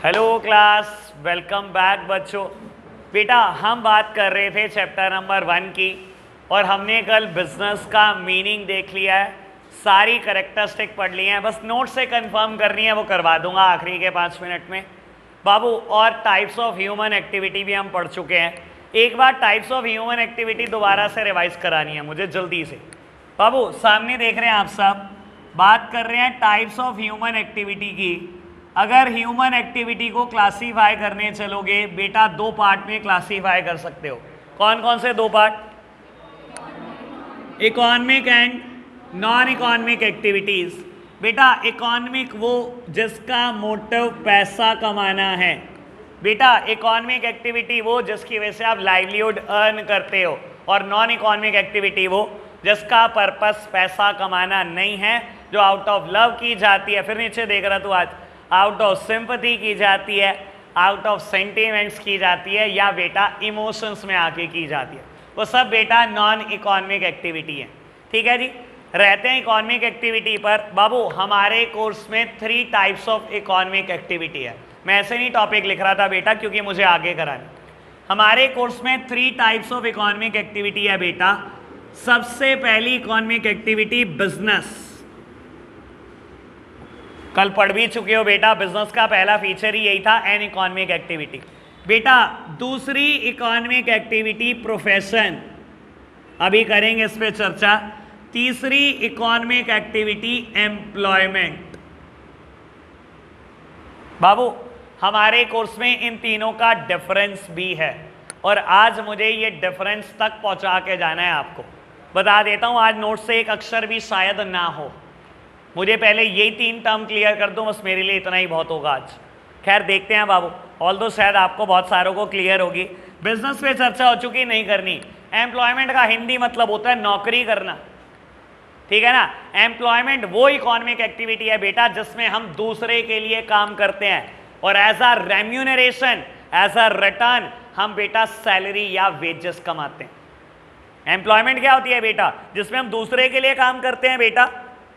Hello class, welcome back बच्चों। बेटा हम बात कर रहे थे चैप्टर नंबर 1 की और हमने कल बिजनेस का मीनिंग देख लिया है, सारी करेक्टरिस्टिक पढ़ ली हैं, बस नोट से कंफर्म करनी है, वो करवा दूंगा आखिरी के 5 मिनट में बाबू। और टाइप्स ऑफ ह्यूमन एक्टिविटी भी हम पढ़ चुके हैं। एक बार टाइप्स ऑफ ह्यूमन एक्टिविटी दोबारा से रिवाइज करानी है मुझे जल्दी से। बाबू सामने देख रहे हैं आप सब, बात कर रहे हैं टाइप्स ऑफ ह्यूमन एक्टिविटी की। अगर ह्यूमन एक्टिविटी को क्लासीफाई करने चलोगे बेटा, 2 पार्ट में क्लासीफाई कर सकते हो। कौन कौन से 2 part? Economic and non economic activities. बेटा इकोनॉमिक वो जिसका मोटिव पैसा कमाना है। बेटा इकोनॉमिक एक्टिविटी वो जिसकी वजह से आप लाइवलीहुड अर्न करते हो, और नॉन इकोनॉमिक एक्टिविटी वो जिसका पर्पस पैसा कमाना नहीं है, जो आउट ऑफ लव की जाती है। फिर नीचे देख रहा तू आज, आउट ऑफ सिंपैथी की जाती है, आउट ऑफ सेंटिमेंट्स की जाती है, या बेटा इमोशंस में आके की जाती है, वो सब बेटा नॉन इकोनॉमिक एक्टिविटी है। ठीक है जी, रहते हैं इकोनॉमिक एक्टिविटी पर। बाबू हमारे कोर्स में 3 टाइप्स ऑफ इकोनॉमिक एक्टिविटी है। मैं ऐसे नहीं टॉपिक लिख रहा था बेटा क्योंकि मुझे आगे करानी। हमारे कोर्स में 3 टाइप्स ऑफ इकोनॉमिक एक्टिविटी है बेटा। सबसे पहली इकोनॉमिक एक्टिविटी बिजनेस, कल पढ़ भी चुके हो बेटा, बिजनेस का पहला फीचर ही यही था, एन इकोनॉमिक एक्टिविटी। बेटा दूसरी इकोनॉमिक एक्टिविटी प्रोफेशन, अभी करेंगे इस पे चर्चा। तीसरी इकोनॉमिक एक्टिविटी एम्प्लॉयमेंट। बाबू हमारे कोर्स में इन तीनों का डिफरेंस भी है, और आज मुझे ये डिफरेंस तक पहुंचा के जाना है आपको। बता देता हूं, आज नोट से एक अक्षर भी शायद ना हो, मुझे पहले यही 3 टर्म क्लियर कर दूं, बस मेरे लिए इतना ही बहुत होगा आज। खैर देखते हैं बाबू, ऑल्दो शायद आपको बहुत सारों को क्लियर होगी। बिजनेस पे चर्चा हो चुकी, नहीं करनी। एम्प्लॉयमेंट का हिंदी मतलब होता है नौकरी करना, ठीक है ना। एम्प्लॉयमेंट वो इकोनॉमिक एक्टिविटी है बेटा जिसमें हम दूसरे के लिए काम करते हैं, और as a remuneration, as a return हम बेटा सैलरी या वेजेस कमाते हैं। एम्प्लॉयमेंट क्या होती है बेटा? जिसमें हम दूसरे के लिए काम करते हैं बेटा,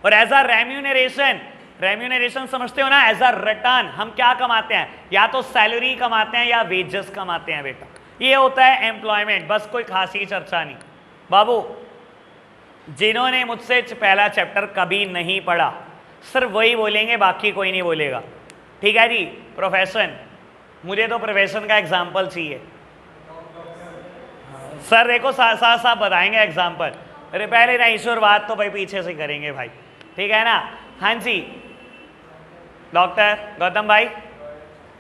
और एज अ रेम्यूनरेशन, रेम्यूनरेशन समझते हो ना, एज अ रिटर्न हम क्या कमाते हैं, या तो सैलरी कमाते हैं या वेजेस कमाते हैं बेटा। ये होता है एम्प्लॉयमेंट, बस कोई खासी चर्चा नहीं। बाबू जिन्होंने मुझसे पहला चैप्टर कभी नहीं पढ़ा सिर्फ वही बोलेंगे, बाकी कोई नहीं बोलेगा, ठीक है जी। प्रोफेशन, मुझे तो प्रोफेशन का एग्जाम्पल चाहिए। सर देखो साथ साथ बताएंगे एग्जाम्पल, अरे पहले ना ईश्वरवाद तो भाई पीछे से करेंगे भाई, ठीक है ना। हाँ जी, डॉक्टर गौतम भाई,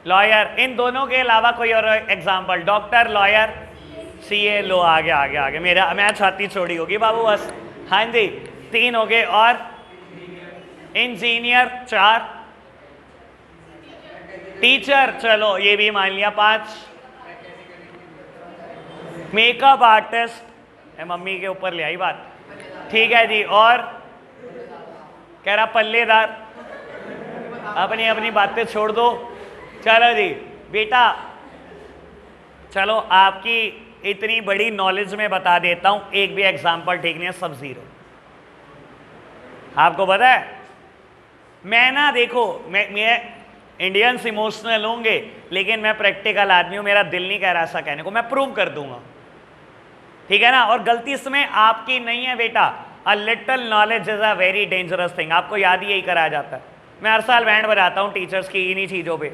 लॉयर, इन दोनों के अलावा कोई और एग्जाम्पल? डॉक्टर, लॉयर, सीए, लो आगे आगे आगे, मेरा मैं छाती छोड़ी होगी बाबू बस। हाँ जी 3 हो गए, और इंजीनियर 4, टीचर चलो ये भी मान लिया 5, मेकअप आर्टिस्ट, मम्मी के ऊपर ले आई बात, ठीक है जी। और कह रहा पल्लेदार, अपनी अपनी बातें छोड़ दो। चलो जी बेटा, चलो आपकी इतनी बड़ी नॉलेज में बता देता हूं, एक भी एग्जाम्पल ठीक नहीं है, सब 0। आपको पता है मैं ना, देखो मैं इंडियंस इमोशनल होंगे लेकिन मैं प्रैक्टिकल आदमी हूं, मेरा दिल नहीं कह रहा ऐसा कहने को, मैं प्रूव कर दूंगा, ठीक है ना। और गलती इसमें आपकी नहीं है बेटा, a little knowledge is a very dangerous thing, आपको याद ही यही कराया जाता है। मैं हर साल बैंड बजाता हूं टीचर्स की इन्हीं चीजों पे।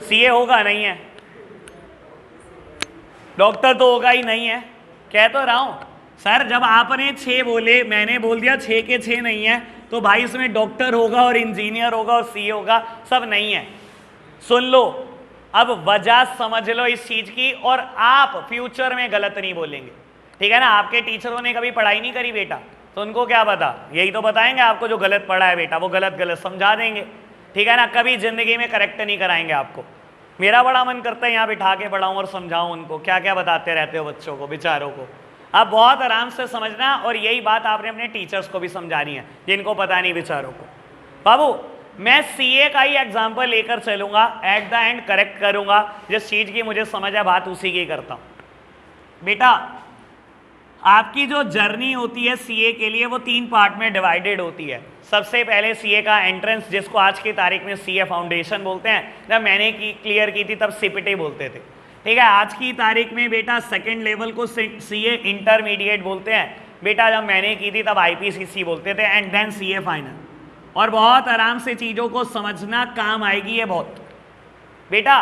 सीए होगा नहीं है, डॉक्टर तो होगा ही नहीं है, कह तो रहा हूं सर। जब आपने 6 बोले, मैंने बोल दिया 6 के 6 नहीं है, तो भाई इसमें डॉक्टर होगा और इंजीनियर होगा और सीए होगा, सब नहीं है। सुन लो, अब वजह समझ लो इस चीज की, और आप फ्यूचर में गलत नहीं बोलेंगे, ठीक है ना। आपके टीचरों ने कभी पढ़ाई नहीं करी बेटा, तो उनको क्या पता, यही तो बताएंगे आपको, जो गलत पढ़ा है बेटा वो गलत गलत समझा देंगे, ठीक है ना। कभी जिंदगी में करेक्ट नहीं कराएंगे आपको। मेरा बड़ा मन करता है यहाँ बिठा के पढ़ाऊं और समझाऊं उनको, क्या क्या बताते रहते हो बच्चों को, बेचारों को। आप बहुत आराम से समझना, और यही बात आपने अपने टीचर्स को भी समझानी है जिनको पता नहीं बेचारों को। बाबू मैं सीए का ही एग्जाम्पल लेकर चलूंगा, एट द एंड करेक्ट करूंगा, जिस चीज की मुझे समझ है बात उसी की करता हूं। बेटा आपकी जो जर्नी होती है सीए के लिए वो 3 पार्ट में डिवाइडेड होती है। सबसे पहले सीए का एंट्रेंस, जिसको आज की तारीख में सीए फाउंडेशन बोलते हैं, जब मैंने क्लियर की थी तब सीपीटी बोलते थे। ठीक है, आज की तारीख में बेटा सेकेंड लेवल को सीए इंटरमीडिएट बोलते हैं। बेटा जब मैंने की थी तब आईपीसीसी बोलते थे, एंड देन सीए फाइनल। और बहुत आराम से चीज़ों को समझना काम आएगी ये बहुत। बेटा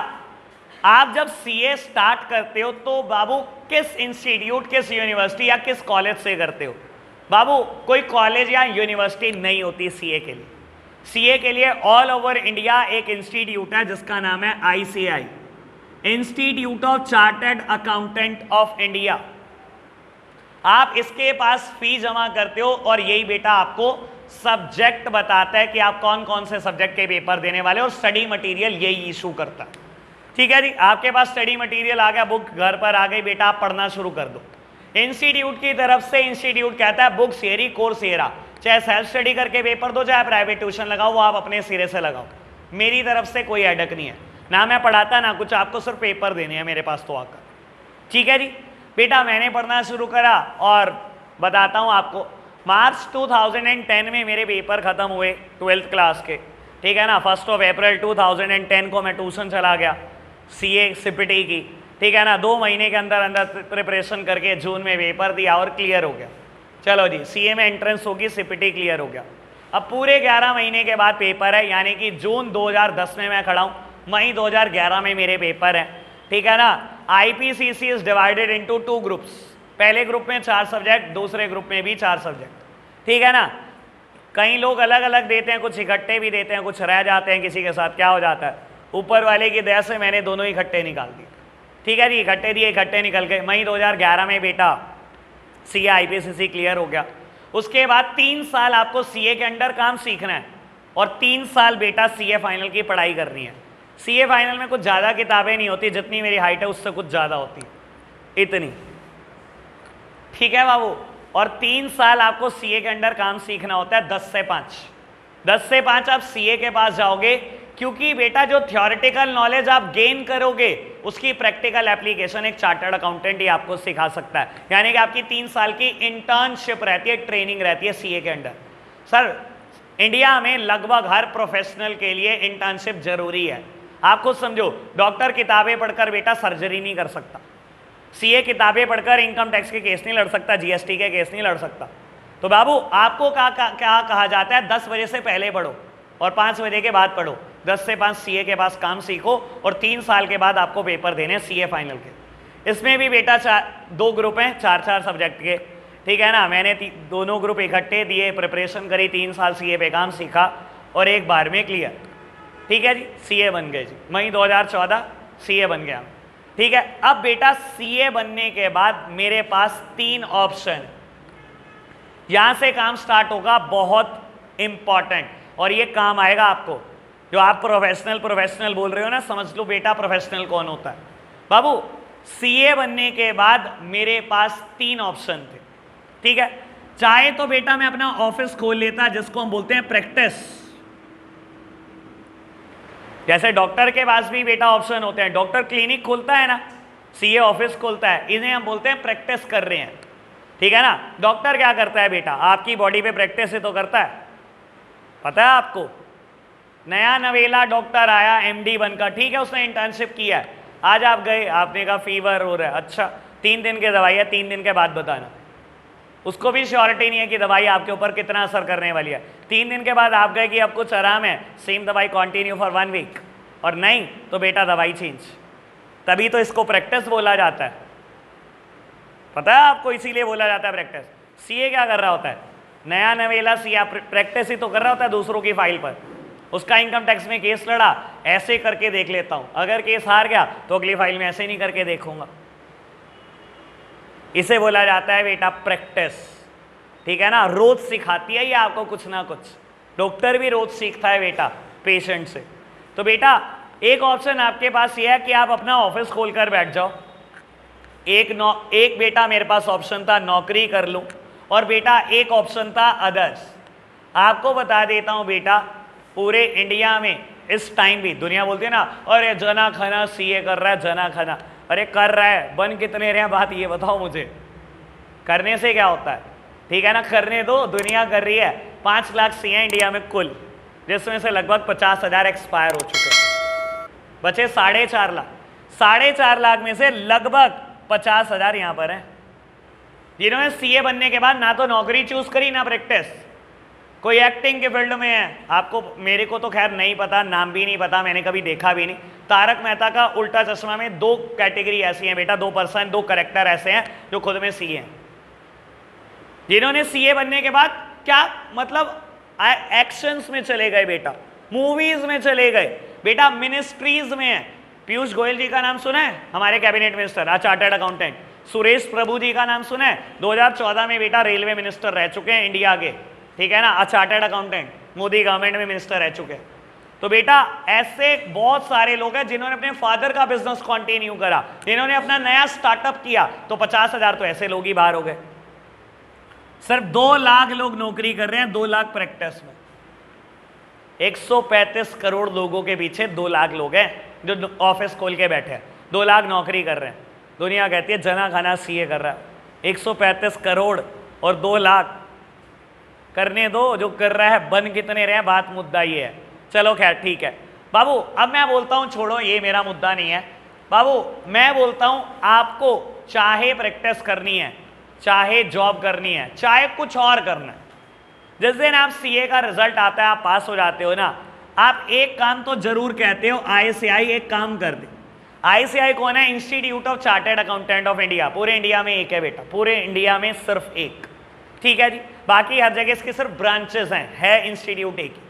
आप जब सीए स्टार्ट करते हो तो बाबू किस इंस्टीट्यूट, किस यूनिवर्सिटी या किस कॉलेज से करते हो? बाबू कोई कॉलेज या यूनिवर्सिटी नहीं होती सीए के लिए। सीए के लिए ऑल ओवर इंडिया एक इंस्टीट्यूट है जिसका नाम है ICI, institute of chartered accountant of India. आप इसके पास फी जमा करते हो और यही बेटा आपको सब्जेक्ट बताता है कि आप कौन कौन से सब्जेक्ट के पेपर देने वाले, और स्टडी मटेरियल यही इशू करता है। ठीक है जी, आपके पास स्टडी मटेरियल आ गया, बुक घर पर आ गई, बेटा आप पढ़ना शुरू कर दो। इंस्टीट्यूट की तरफ से इंस्टीट्यूट कहता है बुक सेरी कोर्स एरा, चाहे सेल्फ स्टडी करके पेपर दो, चाहे प्राइवेट ट्यूशन लगाओ, वो आप अपने सिरे से लगाओ। मेरी तरफ से कोई अडक नहीं है, ना मैं पढ़ाता ना कुछ, आपको सिर्फ पेपर देने हैं मेरे पास तो आकर। ठीक है जी, बेटा मैंने पढ़ना शुरू करा और बताता हूँ आपको, मार्च 2010 में मेरे पेपर ख़त्म हुए 12th क्लास के। ठीक है ना, 1 अप्रैल 2010 को मैं ट्यूशन चला गया सीए सीपीटी की। ठीक है ना, 2 महीने के अंदर अंदर प्रिपरेशन करके जून में पेपर दिया और क्लियर हो गया। चलो जी, सीए में एंट्रेंस होगी, सीपीटी क्लियर हो गया। अब पूरे 11 महीने के बाद पेपर है, यानी कि जून 2010 में मैं खड़ा हूँ, मई 2011 में मेरे पेपर हैं। ठीक है ना, IPCC is divided into 2 groups, पहले ग्रुप में 4 सब्जेक्ट, दूसरे ग्रुप में भी 4 सब्जेक्ट। ठीक है ना, कई लोग अलग अलग देते हैं, कुछ इकट्ठे भी देते हैं, कुछ रह जाते हैं किसी के साथ। क्या हो जाता है, ऊपर वाले की दया से मैंने दोनों इकट्ठे निकाल दिए। ठीक है जी, इकट्ठे दिए, इकट्ठे निकल गए। मई 2011 में बेटा सीए आईपीसीसी क्लियर हो गया। उसके बाद 3 साल आपको सीए के अंडर काम सीखना है और 3 साल बेटा सीए फाइनल की पढ़ाई करनी है। सीए फाइनल में कुछ ज़्यादा किताबें नहीं होती, जितनी मेरी हाइट है उससे कुछ ज़्यादा होती, इतनी। ठीक है बाबू, और 3 साल आपको सीए के अंडर काम सीखना होता है, 10 से 5। 10 से 5 आप सीए के पास जाओगे, क्योंकि बेटा जो थ्योरेटिकल नॉलेज आप गेन करोगे उसकी प्रैक्टिकल एप्लीकेशन एक चार्टर्ड अकाउंटेंट ही आपको सिखा सकता है। यानी कि आपकी 3 साल की इंटर्नशिप रहती है, ट्रेनिंग रहती है सीए के अंडर। सर इंडिया में लगभग हर प्रोफेशनल के लिए इंटर्नशिप जरूरी है। आप खुद समझो, डॉक्टर किताबें पढ़कर बेटा सर्जरी नहीं कर सकता, सीए किताबें पढ़कर इनकम टैक्स के केस नहीं लड़ सकता, जीएसटी के केस नहीं लड़ सकता। तो बाबू आपको क्या कहा जाता है, 10 बजे से पहले पढ़ो और 5 बजे के बाद पढ़ो। 10 से 5 सीए के पास काम सीखो और 3 साल के बाद आपको पेपर देने सीए फाइनल के। इसमें भी बेटा 2 ग्रुप हैं, 4-4 सब्जेक्ट के। ठीक है ना, मैंने दोनों ग्रुप इकट्ठे दिए, प्रिपरेशन करी, 3 साल सीए पे काम सीखा और एक बार में क्लियर। ठीक है जी, सीए बन गए जी, मई 2014 सीए बन गया। ठीक है, अब बेटा सीए बनने के बाद मेरे पास 3 ऑप्शन, यहां से काम स्टार्ट होगा, बहुत इंपॉर्टेंट, और ये काम आएगा आपको। जो आप प्रोफेशनल बोल रहे हो ना, समझ लो बेटा प्रोफेशनल कौन होता है। बाबू सीए बनने के बाद मेरे पास 3 ऑप्शन थे। ठीक है, चाहे तो बेटा मैं अपना ऑफिस खोल लेता, जिसको हम बोलते हैं प्रैक्टिस। जैसे डॉक्टर के पास भी बेटा ऑप्शन होते हैं, डॉक्टर क्लिनिक खोलता है ना, सीए ऑफिस खोलता है, इन्हें हम बोलते हैं प्रैक्टिस कर रहे हैं। ठीक है ना, डॉक्टर क्या करता है बेटा, आपकी बॉडी पे प्रैक्टिस ही तो करता है, पता है आपको। नया नवेला डॉक्टर आया एमडी बनकर, ठीक है, उसने इंटर्नशिप किया है, आज आप गए, आपने कहा फीवर हो रहा है, अच्छा 3 दिन की दवाई है, 3 दिन के बाद बताना। उसको भी श्योरिटी नहीं है कि दवाई आपके ऊपर कितना असर करने वाली है। 3 दिन के बाद आप गए कि अब कुछ आराम है, सेम दवाई कंटिन्यू फॉर 1 वीक, और नहीं तो बेटा दवाई चेंज। तभी तो इसको प्रैक्टिस बोला जाता है, पता है आपको, इसीलिए बोला जाता है प्रैक्टिस। सीए क्या कर रहा होता है, नया नवेला सीए प्रैक्टिस ही तो कर रहा होता है दूसरों की फाइल पर। उसका इनकम टैक्स में केस लड़ा, ऐसे करके देख लेता हूं, अगर केस हार गया तो अगली फाइल में ऐसे नहीं करके देखूंगा। इसे बोला जाता है बेटा प्रैक्टिस। ठीक है ना, रोज सिखाती है ये आपको कुछ ना कुछ। डॉक्टर भी रोज सीखता है बेटा पेशेंट से। तो बेटा एक ऑप्शन आपके पास ये है कि आप अपना ऑफिस खोलकर बैठ जाओ। एक बेटा मेरे पास ऑप्शन था नौकरी कर लूं, और बेटा एक ऑप्शन था अदर्स। आपको बता देता हूं बेटा, पूरे इंडिया में इस टाइम भी दुनिया बोलती है ना, अरे जना खना सीए कर रहा है, जना खना, अरे कर रहा है, बन कितने रहे हैं, बात ये बताओ मुझे, करने से क्या होता है, ठीक है ना, करने दो, दुनिया कर रही है। 5 लाख सीए हैं इंडिया में कुल, जिसमें से लगभग 50,000 एक्सपायर हो चुके हैं, बचे 4.5 लाख। 4.5 लाख में से लगभग 50,000 यहाँ पर हैं जिन्होंने सीए बनने के बाद ना तो नौकरी चूज करी ना प्रैक्टिस। कोई एक्टिंग के फील्ड में है, आपको, मेरे को तो खैर नहीं पता, नाम भी नहीं पता, मैंने कभी देखा भी नहीं। तारक मेहता का उल्टा चश्मा में 2 कैटेगरी ऐसी हैं बेटा, 2% 2 कैरेक्टर ऐसे हैं जो खुद में सीए हैं, जिन्होंने सीए बनने के बाद क्या मतलब एक्शंस में चले गए बेटा, मूवीज में चले गए बेटा, मिनिस्ट्रीज में है। पीयूष गोयल जी का नाम सुना है, हमारे cabinet minister, chartered accountant. Suresh Prabhu ji का नाम सुना है, 2014 में बेटा रेलवे मिनिस्टर रह चुके हैं इंडिया के, ठीक है ना, चार्टर्ड अकाउंटेंट, मोदी गवर्नमेंट में मिनिस्टर रह चुके हैं। तो बेटा ऐसे बहुत सारे लोग हैं जिन्होंने अपने फादर का बिजनेस कंटिन्यू करा, जिन्होंने अपना नया स्टार्टअप किया, तो 50,000 तो ऐसे लोग ही बाहर हो गए। सिर्फ 2 लाख लोग नौकरी कर रहे हैं, 2 लाख प्रैक्टिस में। 135 करोड़ लोगों के पीछे 2 लाख लोग हैं जो ऑफिस खोल के बैठे हैं, 2 लाख नौकरी कर रहे हैं। दुनिया कहती है जना खाना सीए कर रहा है। 135 करोड़ और 2 लाख, करने दो, जो कर रहा है बन कितने रहे, बात मुद्दा ये है। चलो खैर ठीक है बाबू, अब मैं बोलता हूं, छोड़ो ये मेरा मुद्दा नहीं है बाबू, मैं बोलता हूं आपको चाहे प्रैक्टिस करनी है, चाहे जॉब करनी है, चाहे कुछ और करना है, जिस दिन आप सीए का रिजल्ट आता है, आप पास हो जाते हो ना, आप एक काम तो जरूर कहते हो, आईसीआई एक काम कर दे। आईसीआई कौन है? Institute of chartered accountant of India. पूरे इंडिया में एक है बेटा, पूरे इंडिया में सिर्फ एक, ठीक है जी, बाकी हर जगह इसकी सिर्फ ब्रांचेस हैं, है इंस्टीट्यूट एक ही।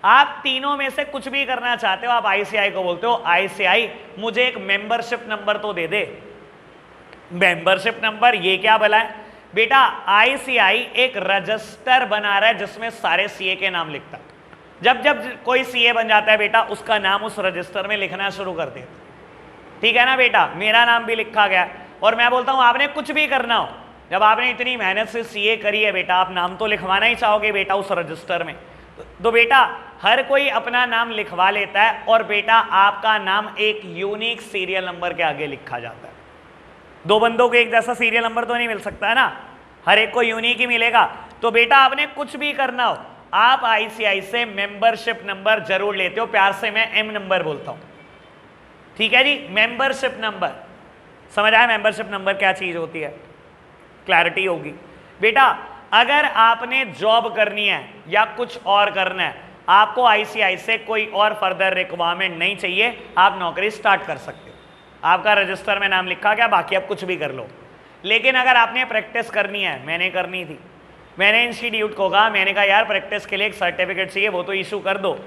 आप तीनों में से कुछ भी करना चाहते हो, आप आईसीआई को बोलते हो, आईसीआई मुझे एक मेंबरशिप नंबर तो दे दे। मेंबरशिप नंबर ये क्या भला है बेटा? आईसीआई एक रजिस्टर बना रहा है जिसमें सारे सीए के नाम लिखता है। जब जब कोई सीए बन जाता है बेटा, उसका नाम उस रजिस्टर में लिखना शुरू कर देता, ठीक है ना बेटा। मेरा नाम भी लिखा गया, और मैं बोलता हूं आपने कुछ भी करना हो, जब आपने इतनी मेहनत से सीए करी है बेटा, आप नाम तो लिखवाना ही चाहोगे बेटा उस रजिस्टर में। तो बेटा हर कोई अपना नाम लिखवा लेता है, और बेटा आपका नाम एक यूनिक सीरियल नंबर के आगे लिखा जाता है। 2 बंदों को एक जैसा सीरियल नंबर तो नहीं मिल सकता है ना, हर एक को यूनिक ही मिलेगा। तो बेटा आपने कुछ भी करना हो, आप आईसीआई से मेंबरशिप नंबर जरूर लेते हो, प्यार से मैं एम नंबर बोलता हूं, ठीक है जी, मेंबरशिप नंबर। समझ आया मेंबरशिप नंबर क्या चीज होती है? क्लैरिटी होगी बेटा। अगर आपने जॉब करनी है या कुछ और करना है, आपको आईसीआई से कोई और फर्दर रिक्वायरमेंट नहीं चाहिए, आप नौकरी स्टार्ट कर सकते हो। आपका रजिस्टर में नाम लिखा गया, बाकी आप कुछ भी कर लो। लेकिन अगर आपने प्रैक्टिस करनी है, मैंने करनी थी, मैंने इंस्टीट्यूट को कहा, मैंने कहा यार प्रैक्टिस के लिए एक सर्टिफिकेट चाहिए, वो तो इशू कर दो।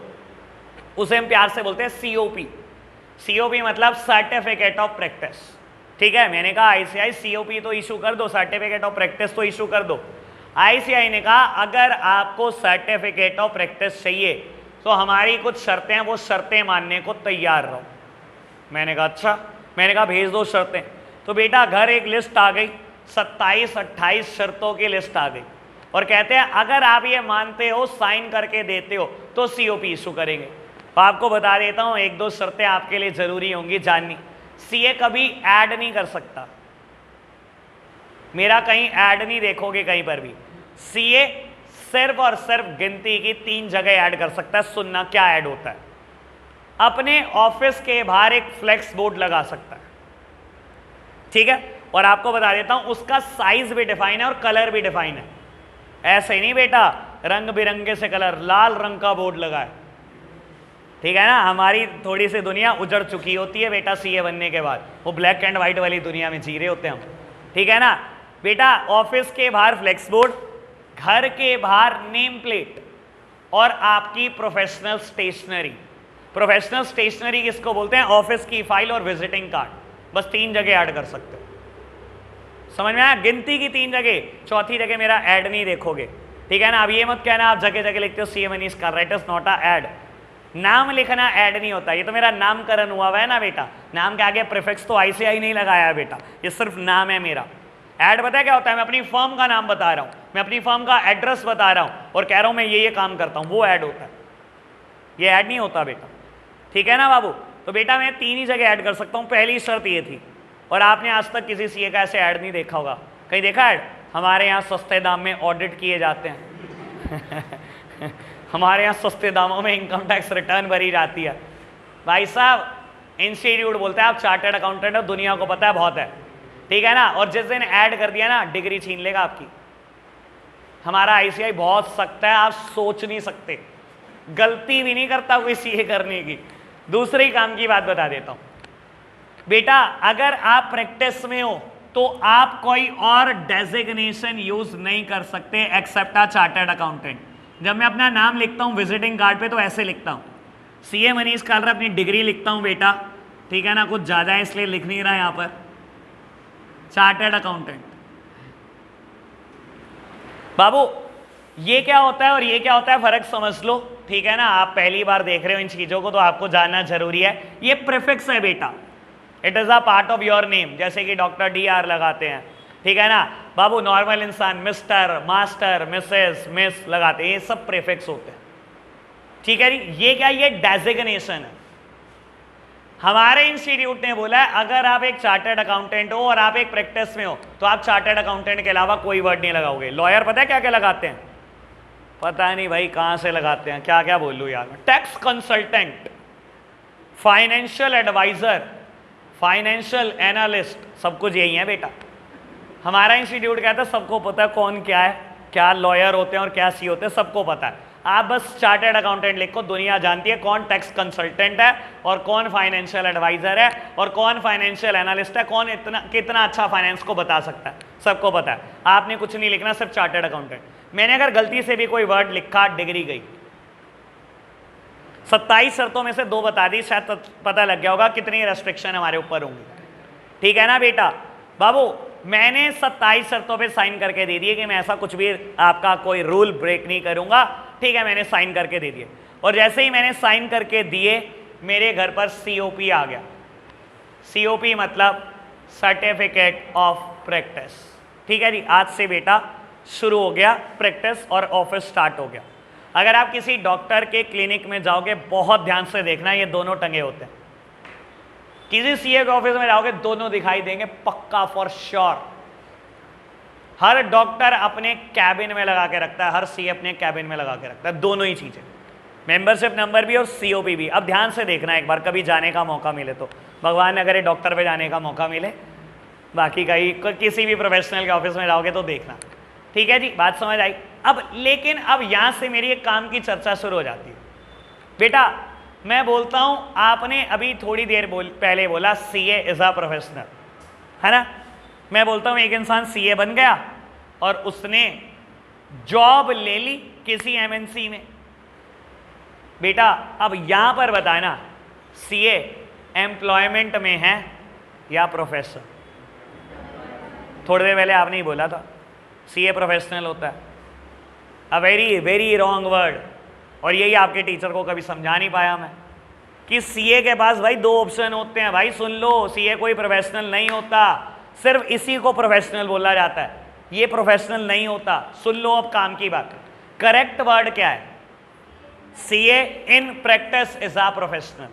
उसे हम प्यार से बोलते हैं सीओपी। सीओपी मतलब सर्टिफिकेट ऑफ प्रैक्टिस, ठीक है। मैंने कहा आईसीआई सीओपी तो इशू कर दो, सर्टिफिकेट ऑफ प्रैक्टिस तो इशू कर दो। आईसीआई ने कहा अगर आपको सर्टिफिकेट ऑफ प्रैक्टिस चाहिए तो हमारी कुछ शर्तें हैं, वो शर्तें मानने को तैयार रहो। मैंने कहा अच्छा, मैंने कहा भेज दो शर्तें। तो बेटा घर एक लिस्ट आ गई, 27-28 शर्तों की लिस्ट आ गई, और कहते हैं अगर आप ये मानते हो, साइन करके देते हो, तो सीओपी इशू करेंगे। तो आपको बता देता हूं 1-2 शर्तें आपके लिए जरूरी होंगी जाननी। सीए कभी ऐड नहीं कर सकता, मेरा कहीं ऐड नहीं देखोगे कहीं पर भी। सीए सिर्फ और सिर्फ गिनती की 3 जगह ऐड कर सकता है। सुनना क्या ऐड होता है? अपने ऑफिस के बाहर एक फ्लेक्स बोर्ड लगा सकता है, ठीक है। और आपको बता देता हूं उसका साइज भी डिफाइन है और कलर भी डिफाइन है। ऐसे ही नहीं बेटा रंग बिरंगे से कलर, लाल रंग का बोर्ड लगा है, ठीक है ना। हमारी थोड़ी सी दुनिया उजड़ चुकी होती है बेटा सीए बनने के बाद, वो ब्लैक एंड व्हाइट वाली दुनिया में जी रहे होते हैं हम, ठीक है ना बेटा। ऑफिस के बाहर फ्लेक्स बोर्ड, घर के बाहर नेम प्लेट, और आपकी प्रोफेशनल स्टेशनरी। प्रोफेशनल स्टेशनरी किसको बोलते हैं? ऑफिस की फाइल और विजिटिंग कार्ड। बस 3 जगह ऐड कर सकते हो, समझ में आया? गिनती की 3 जगह, चौथी जगह मेरा ऐड नहीं देखोगे, ठीक है ना। अब ये मत कहना आप जगह जगह लिखते हो सीए मनीष कर it is not a add. नाम लिखना ऐड नहीं होता, ये तो मेरा नामकरण हुआ है ना बेटा। नाम के आगे प्रीफिक्स तो आईसीआई नहीं लगाया है बेटा, ये सिर्फ नाम है मेरा। ऐड पता है क्या होता है? मैं अपनी फर्म का नाम बता रहा हूं, मैं अपनी फर्म का एड्रेस बता रहा हूं और कह रहा हूं मैं ये काम करता हूं, वो ऐड होता है। ये ऐड नहीं होता बेटा, ठीक है ना बाबू। तो बेटा मैं 3 ही जगह ऐड कर सकता हूं, पहली शर्त ये थी। और आपने आज तक किसी सीए का ऐसे ऐड नहीं देखा होगा, कहीं देखा ऐड? हमारे यहाँ सस्ते दाम में ऑडिट किए जाते हैं हमारे यहाँ सस्ते दामों में इनकम टैक्स रिटर्न भरी जाती है। भाई साहब इंस्टीट्यूट बोलता है आप चार्टर्ड अकाउंटेंट हो, दुनिया को पता है बहुत है, ठीक है ना। और जिस दिन ऐड कर दिया ना, डिग्री छीन लेगा आपकी। हमारा आईसीआई बहुत सख्त है, आप सोच नहीं सकते, गलती भी नहीं करता कोई सीए करने की। दूसरे काम की बात बता देता हूं बेटा, अगर आप प्रैक्टिस में हो तो आप कोई और डेजिग्नेशन यूज नहीं कर सकते एक्सेप्ट अ चार्टर्ड अकाउंटेंट। जब मैं अपना नाम लिखता हूं विजिटिंग कार्ड पे तो ऐसे लिखता हूं, सीए मनीष कालरा, अपनी डिग्री लिखता हूं बेटा, ठीक है ना, कुछ ज्यादा है इसलिए लिख नहीं रहा यहां पर, चार्टर्ड अकाउंटेंट। बाबू ये क्या होता है और ये क्या होता है फर्क समझ लो, ठीक है ना। आप पहली बार देख रहे हो इन चीजों को तो आपको जानना जरूरी है। ये प्रीफिक्स है बेटा, it is a part of your name, जैसे कि डॉक्टर DR लगाते हैं, ठीक है ना बाबू। नॉर्मल इंसान मिस्टर, मास्टर, मिसेस, मिस लगाते हैं, ये सब प्रीफिक्स होते हैं, ठीक है जी। ये क्या, ये डेजिग्नेशन है। हमारे इंस्टीट्यूट ने बोला है अगर आप एक चार्टर्ड अकाउंटेंट हो और आप एक प्रैक्टिस में हो तो आप चार्टर्ड अकाउंटेंट के अलावा कोई वर्ड नहीं लगाओगे। लॉयर पता है क्या क्या लगाते हैं, पता नहीं भाई कहां से लगाते हैं, क्या क्या बोलूं यार। Tax consultant, financial advisor, financial analyst, सब कुछ यही है बेटा। हमारा इंस्टीट्यूट कहता है सबको पता है कौन क्या है, क्या लॉयर होते हैं और क्या सी होते हैं, सबको पता है। आप बस चार्टर्ड अकाउंटेंट लिखो, दुनिया जानती है कौन टैक्स कंसल्टेंट है और कौन फाइनेंशियल एडवाइजर है और कौन फाइनेंशियल एनालिस्ट है, कौन इतना कितना अच्छा फाइनेंस को बता सकता है, सबको पता है। आपने कुछ नहीं लिखना, सिर्फ चार्टर्ड अकाउंटेंट। मैंने अगर गलती से भी कोई वर्ड लिखा, डिग्री गई। 27 शर्तों में से 2 बता दी, शायद पता लग गया होगा कितनी रेस्ट्रिक्शन हमारे ऊपर होंगी, ठीक है ना बेटा। बाबू मैंने 27 शर्तों पे साइन करके दे दिए कि मैं ऐसा कुछ भी आपका कोई रूल ब्रेक नहीं करूंगा, ठीक है, मैंने साइन करके दे दिए। और जैसे ही मैंने साइन करके दिए मेरे घर पर COP आ गया। COP मतलब सर्टिफिकेट ऑफ प्रैक्टिस, ठीक है जी। आज से बेटा शुरू हो गया प्रैक्टिस और ऑफिस स्टार्ट हो गया। अगर आप किसी डॉक्टर के क्लिनिक में जाओगे, बहुत ध्यान से देखना, ये दोनों टंगे होते हैं। किसी सीए के ऑफिस में जाओगे दोनों दिखाई देंगे पक्का, फॉर श्योर। हर डॉक्टर अपने कैबिन में लगा के रखता है, हर सीए अपने कैबिन में लगा के रखता है, दोनों ही चीजें, मेंबरशिप नंबर भी और COP भी। अब ध्यान से देखना, एक बार कभी जाने का मौका मिले तो, भगवान अगर ये डॉक्टर पे जाने का मौका मिले, बाकी कहीं किसी भी प्रोफेशनल के ऑफिस में जाओगे तो देखना, ठीक है जी, बात समझ आई। अब लेकिन अब यहां से मेरी एक काम की चर्चा शुरू हो जाती है बेटा। मैं बोलता हूं, आपने अभी थोड़ी देर पहले बोला CA इज अ प्रोफेशनल, है ना। मैं बोलता हूं एक इंसान CA बन गया और उसने जॉब ले ली किसी MNC में। बेटा अब यहां पर बताना CA एम्प्लॉयमेंट में है या प्रोफेशन। थोड़ी देर पहले आपने ही बोला था CA प्रोफेशनल होता है। A very very wrong word, और यही आपके टीचर को कभी समझा नहीं पाया मैं कि CA के पास भाई 2 ऑप्शन होते हैं। भाई सुन लो, CA कोई प्रोफेशनल नहीं होता, सिर्फ इसी को प्रोफेशनल बोला जाता है, ये प्रोफेशनल नहीं होता। सुन लो अब काम की बात, करेक्ट वर्ड क्या है? CA in practice is a professional,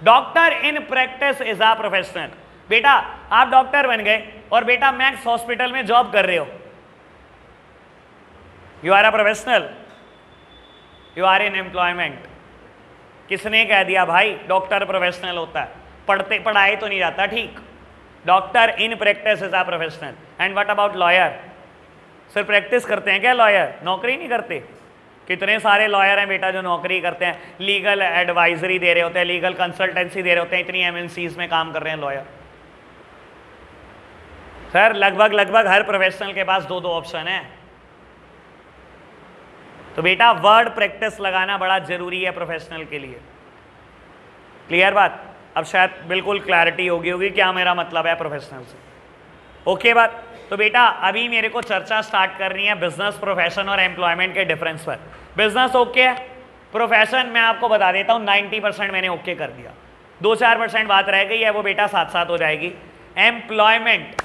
doctor in practice is a professional. बेटा आप डॉक्टर बन गए और बेटा मैक्स हॉस्पिटल में जॉब कर रहे हो, you are a professional, you are in employment. किसने कह दिया भाई डॉक्टर प्रोफेशनल होता है? पढ़ाए तो नहीं जाता, ठीक। Doctor in practice is a professional. And what about lawyer? सिर्फ प्रैक्टिस करते हैं क्या लॉयर? नौकरी नहीं करते? कितने सारे लॉयर हैं बेटा जो नौकरी करते हैं, लीगल एडवाइजरी दे रहे होते हैं, लीगल कंसल्टेंसी दे रहे होते हैं, इतनी MNCs में काम कर रहे हैं लॉयर। सर लगभग हर प्रोफेशनल के पास 2 ऑप्शन है। तो बेटा वर्ड प्रैक्टिस लगाना बड़ा जरूरी है प्रोफेशनल के लिए। क्लियर बात? अब शायद बिल्कुल क्लैरिटी होगी क्या मेरा मतलब है प्रोफेशनल से। ओके बात? तो बेटा अभी मेरे को चर्चा स्टार्ट करनी है बिजनेस, प्रोफेशन और एम्प्लॉयमेंट के डिफरेंस पर। बिजनेस ओके है, प्रोफेशन मैं आपको बता देता हूँ 90% मैंने ओके कर दिया, 2-4% बात रह गई है, वो बेटा साथ साथ हो जाएगी। एम्प्लॉयमेंट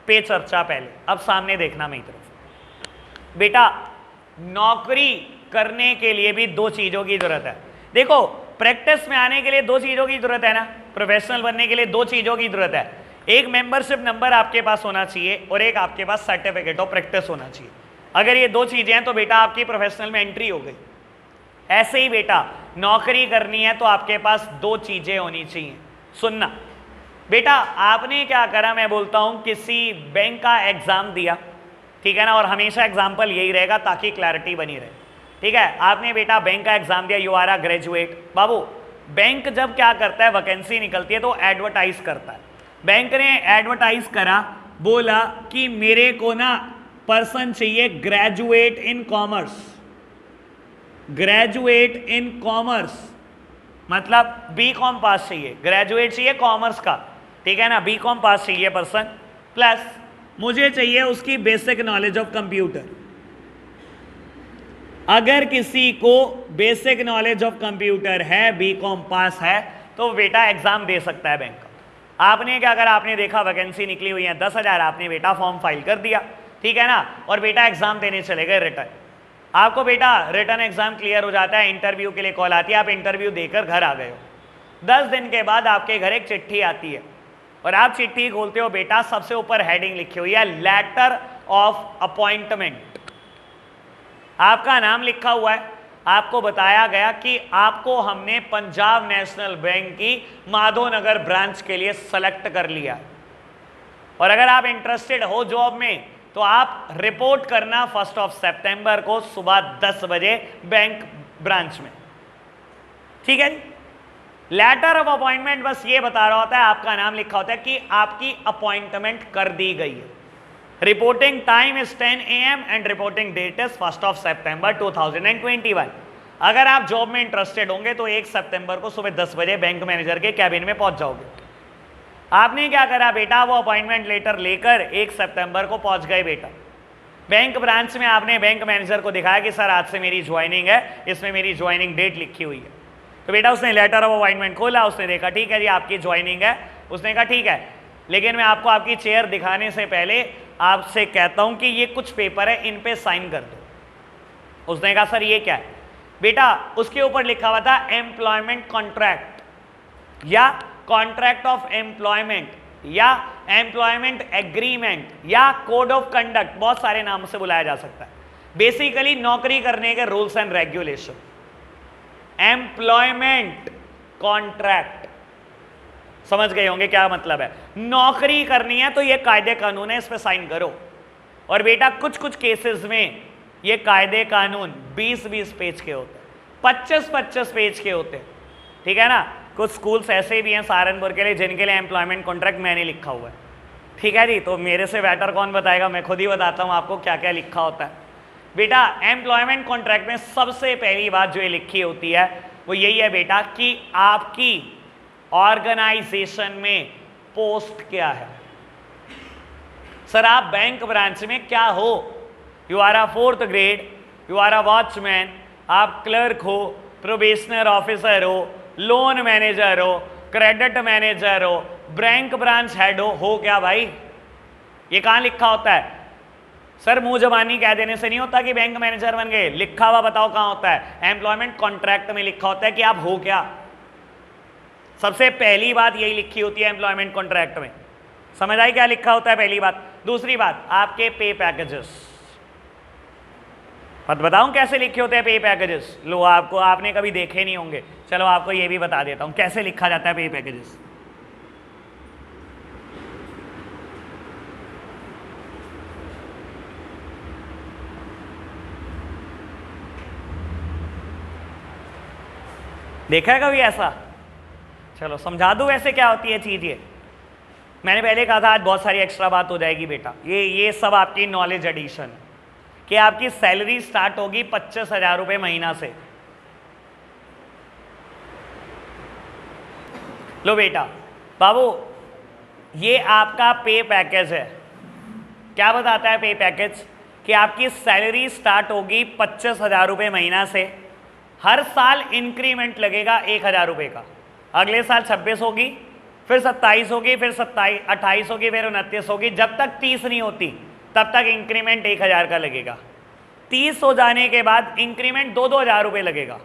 पे चर्चा पहले, अब सामने देखना मेरी तरफ। बेटा नौकरी करने के लिए भी 2 चीजों की जरूरत है। देखो प्रैक्टिस में आने के लिए 2 चीजों की जरूरत है ना, प्रोफेशनल बनने के लिए 2 चीजों की जरूरत है। एक मेंबरशिप नंबर आपके पास होना चाहिए और एक आपके पास सर्टिफिकेट ऑफ प्रैक्टिस होना चाहिए। अगर ये दो चीजें हैं तो बेटा आपकी प्रोफेशनल में एंट्री हो गई। ऐसे ही बेटा नौकरी करनी है तो आपके पास दो चीजें होनी चाहिए। सुनना बेटा, आपने क्या करा, मैं बोलता हूं किसी बैंक का एग्जाम दिया, ठीक है ना, और हमेशा एग्जाम्पल यही रहेगा ताकि क्लैरिटी बनी रहे, ठीक है। आपने बेटा बैंक का एग्जाम दिया, यू आर अ ग्रेजुएट। बाबू बैंक जब क्या करता है, वैकेंसी निकलती है तो एडवर्टाइज करता है। बैंक ने एडवर्टाइज करा, बोला कि मेरे को ना पर्सन चाहिए graduate in commerce, graduate in commerce मतलब बीकॉम पास चाहिए, ग्रेजुएट चाहिए कॉमर्स का, ठीक है ना, बीकॉम पास चाहिए पर्सन, प्लस मुझे चाहिए उसकी बेसिक नॉलेज ऑफ कंप्यूटर। अगर किसी को बेसिक नॉलेज ऑफ कंप्यूटर है, बीकॉम पास है, तो बेटा एग्जाम दे सकता है बैंक का। आपने क्या करा, आपने देखा वैकेंसी निकली हुई है 10,000, आपने बेटा फॉर्म फाइल कर दिया, ठीक है ना, और बेटा एग्जाम देने चले गए रिटर्न। आपको बेटा रिटर्न एग्जाम क्लियर हो जाता है, इंटरव्यू के लिए कॉल आती है, आप इंटरव्यू देकर घर आ गए हो। 10 दिन के बाद आपके घर एक चिट्ठी आती है और आप चिट्ठी खोलते हो, बेटा सबसे ऊपर हेडिंग लिखी हुई है लेटर ऑफ अपॉइंटमेंट। आपका नाम लिखा हुआ है, आपको बताया गया कि आपको हमने पंजाब नेशनल बैंक की माधोनगर ब्रांच के लिए सेलेक्ट कर लिया, और अगर आप इंटरेस्टेड हो जॉब में तो आप रिपोर्ट करना 1 सितंबर को सुबह 10 बजे बैंक ब्रांच में, ठीक है। लेटर ऑफ अपॉइंटमेंट बस ये बता रहा होता है, आपका नाम लिखा होता है कि आपकी अपॉइंटमेंट कर दी गई है। Reporting time is 10 AM and reporting date is 1 सितंबर 2021। अगर आप जॉब में इंटरेस्टेड होंगे तो 1 सितंबर को सुबह 10 बजे बैंक मैनेजर के कैबिन में पहुंच जाओगे। आपने क्या करा बेटा, वो अपॉइंटमेंट लेटर लेकर 1 सितंबर को पहुंच गए बेटा बैंक ब्रांच में। आपने बैंक मैनेजर को दिखाया कि सर आज से मेरी ज्वाइनिंग है, इसमें मेरी ज्वाइनिंग डेट लिखी हुई है। तो बेटा उसने लेटर ऑफ अपॉइंटमेंट खोला, उसने देखा ठीक है जी आपकी ज्वाइनिंग है। उसने कहा ठीक है, लेकिन मैं आपको आपकी चेयर दिखाने से पहले आपसे कहता हूं कि ये कुछ पेपर है, इन पे साइन कर दो। उसने कहा सर ये क्या है बेटा, उसके ऊपर लिखा हुआ था एम्प्लॉयमेंट कॉन्ट्रैक्ट या कॉन्ट्रैक्ट ऑफ एम्प्लॉयमेंट या एम्प्लॉयमेंट एग्रीमेंट या कोड ऑफ कंडक्ट, बहुत सारे नाम से बुलाया जा सकता है। बेसिकली नौकरी करने के rules and regulation. Employment contract, समझ गए होंगे क्या मतलब है। नौकरी करनी है तो ये कायदे कानून है, इस पे साइन करो। और बेटा कुछ कुछ केसेस में ये कायदे कानून 20-20 पेज के होते हैं, 25-25 पेज के होते हैं, ठीक है ना। कुछ स्कूल्स ऐसे भी हैं सहारनपुर के लिए जिनके लिए एम्प्लॉयमेंट कॉन्ट्रैक्ट मैंने लिखा हुआ है, ठीक है जी। तो मेरे से बेटर कौन बताएगा, मैं खुद ही बताता हूँ आपको क्या क्या लिखा होता है। बेटा एम्प्लॉयमेंट कॉन्ट्रैक्ट में सबसे पहली बात जो ये लिखी होती है वो यही है बेटा कि आपकी ऑर्गेनाइजेशन में पोस्ट क्या है। सर आप बैंक ब्रांच में क्या हो, you are a 4th grade, you are a watchman, आप क्लर्क हो, प्रोबेशनर ऑफिसर हो, लोन मैनेजर हो, क्रेडिट मैनेजर हो, बैंक ब्रांच हेड हो क्या भाई? ये कहाँ लिखा होता है? सर मुंह जबानी कह देने से नहीं होता कि बैंक मैनेजर बन गए, लिखा हुआ बताओ कहाँ होता है? एम्प्लॉयमेंट कॉन्ट्रैक्ट में लिखा होता है कि आप हो क्या। सबसे पहली बात यही लिखी होती है एम्प्लॉयमेंट कॉन्ट्रैक्ट में। समझ आई क्या लिखा होता है? पहली बात। दूसरी बात आपके पे पैकेजेस, मत बताऊं कैसे लिखे होते हैं पे पैकेजेस। लो आपको, आपने कभी देखे नहीं होंगे, चलो आपको ये भी बता देता हूं कैसे लिखा जाता है पे पैकेजेस। देखा है कभी ऐसा? चलो समझा दूं वैसे क्या होती है चीज। ये मैंने पहले कहा था आज बहुत सारी एक्स्ट्रा बात हो जाएगी बेटा। ये सब आपकी नॉलेज एडिशन कि आपकी सैलरी स्टार्ट होगी 25,000 रुपये महीना से। लो बेटा बाबू, ये आपका पे पैकेज है। क्या बताता है पे पैकेज? कि आपकी सैलरी स्टार्ट होगी 25,000 रुपये महीना से। हर साल इंक्रीमेंट लगेगा 1,000 रुपये का। अगले साल 26 होगी, फिर 27 होगी, फिर 28 होगी, फिर 29 होगी। जब तक 30 नहीं होती तब तक इंक्रीमेंट 1,000 का लगेगा। 30 हो जाने के बाद इंक्रीमेंट 2-2 हज़ार रुपये लगेगा।